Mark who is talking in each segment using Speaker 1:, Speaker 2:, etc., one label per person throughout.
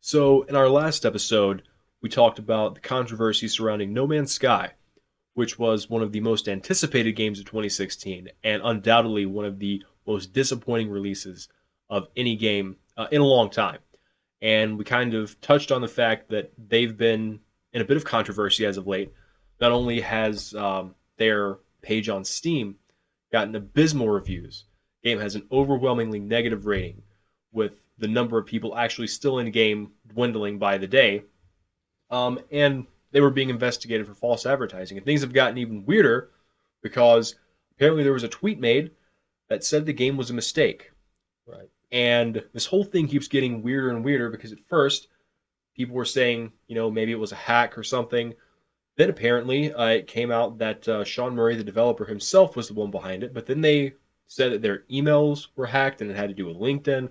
Speaker 1: So, in our last episode, we talked about the controversy surrounding No Man's Sky, which was one of the most anticipated games of 2016 and undoubtedly one of the most disappointing releases of any game in a long time. And we kind of touched on the fact that they've been in a bit of controversy as of late. Not only has their page on Steam gotten abysmal reviews, the game has an overwhelmingly negative rating, with the number of people actually still in game dwindling by the day. And they were being investigated for false advertising. And things have gotten even weirder because apparently there was a tweet made that said the game was a mistake.
Speaker 2: Right.
Speaker 1: And this whole thing keeps getting weirder and weirder because at first people were saying, maybe it was a hack or something. Then apparently it came out that Sean Murray, the developer himself, was the one behind it. But then they said that their emails were hacked and it had to do with LinkedIn.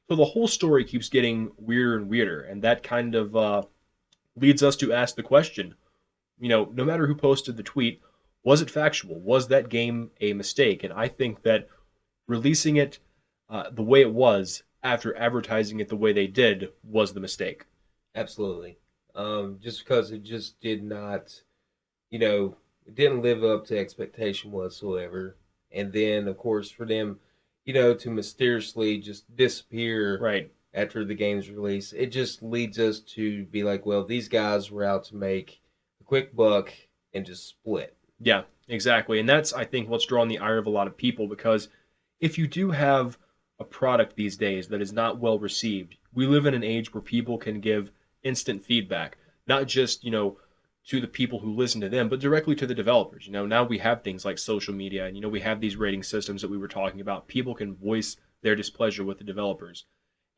Speaker 1: So the whole story keeps getting weirder and weirder. And that kind of leads us to ask the question, no matter who posted the tweet, was it factual? Was that game a mistake? And I think that releasing it the way it was after advertising it the way they did was the mistake.
Speaker 2: Absolutely. Just because it just did not, it didn't live up to expectation whatsoever. And then, of course, for them, to mysteriously just disappear
Speaker 1: Right.
Speaker 2: after the game's release, it just leads us to be like, well, these guys were out to make a quick buck and just split.
Speaker 1: Yeah, exactly. And that's, I think, what's drawing the ire of a lot of people because if you do have a product these days that is not well received, we live in an age where people can give instant feedback, not just, to the people who listen to them, but directly to the developers. Now we have things like social media and, we have these rating systems that we were talking about. People can voice their displeasure with the developers.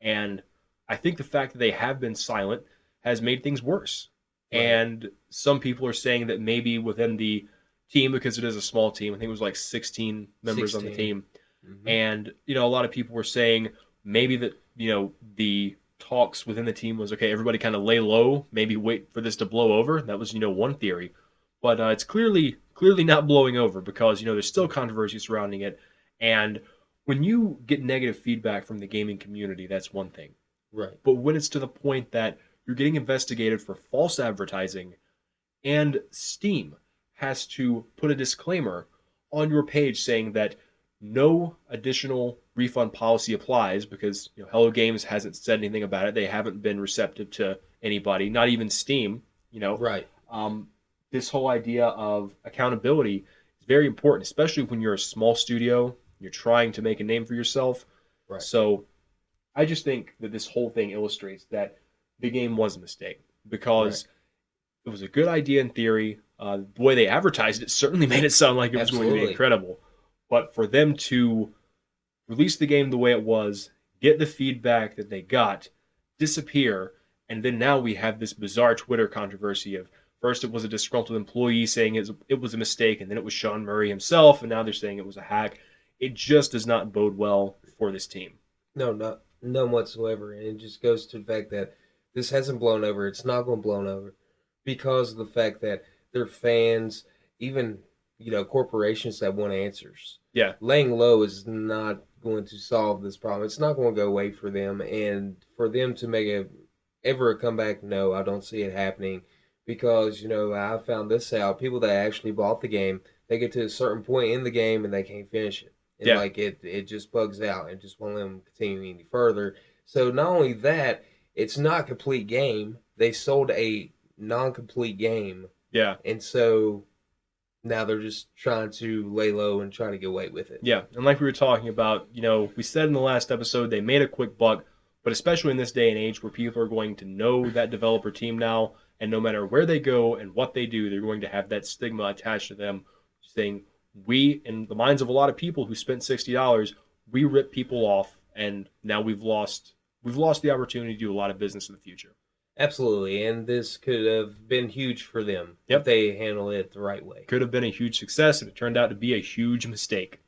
Speaker 1: And I think the fact that they have been silent has made things worse.
Speaker 2: Right.
Speaker 1: And some people are saying that maybe within the team, because it is a small team, I think it was like 16 members on the
Speaker 2: 16.
Speaker 1: team.
Speaker 2: Mm-hmm.
Speaker 1: And, a lot of people were saying maybe that, the talks within the team was okay, everybody kind of lay low, maybe wait for this to blow over. That was, one theory. But it's clearly not blowing over because, there's still controversy surrounding it. And when you get negative feedback from the gaming community, that's one thing.
Speaker 2: Right.
Speaker 1: But when it's to the point that you're getting investigated for false advertising and Steam has to put a disclaimer on your page saying that no additional refund policy applies because Hello Games hasn't said anything about it. They haven't been receptive to anybody, not even Steam. You know,
Speaker 2: Right.
Speaker 1: um, this whole idea of accountability is very important, especially when you're a small studio. You're trying to make a name for yourself.
Speaker 2: Right.
Speaker 1: So I just think that this whole thing illustrates that the game was a mistake
Speaker 2: Right.
Speaker 1: because it was a good idea in theory. The way they advertised it certainly made it sound like it was going to be
Speaker 2: Absolutely.
Speaker 1: incredible. But for them to release the game the way it was, get the feedback that they got, disappear, and then now we have this bizarre Twitter controversy of first it was a disgruntled employee saying it was a mistake, and then it was Sean Murray himself, and now they're saying it was a hack. It just does not bode well for this team.
Speaker 2: No, not none whatsoever. And it just goes to the fact that this hasn't blown over. It's not going to blow over because of the fact that their fans, even corporations that want answers.
Speaker 1: Yeah,
Speaker 2: Laying low is not going to solve this problem. It's not going to go away for them, and for them to make ever a comeback, no, I don't see it happening because I found this out. People that actually bought the game, they get to a certain point in the game and they can't finish it and
Speaker 1: yeah,
Speaker 2: like it just bugs out and just won't let them continue any further. So not only that, it's not a complete game. They sold a non-complete game,
Speaker 1: yeah.
Speaker 2: and so now they're just trying to lay low and try to get away with it.
Speaker 1: Yeah, and like we were talking about, we said in the last episode they made a quick buck, but especially in this day and age where people are going to know that developer team now, and no matter where they go and what they do, they're going to have that stigma attached to them, saying we, in the minds of a lot of people who spent $60, we rip people off, and now we've lost the opportunity to do a lot of business in the future.
Speaker 2: Absolutely, and this could have been huge for them if
Speaker 1: Yep,
Speaker 2: they handle it the right way.
Speaker 1: could have been a huge success, and it turned out to be a huge mistake.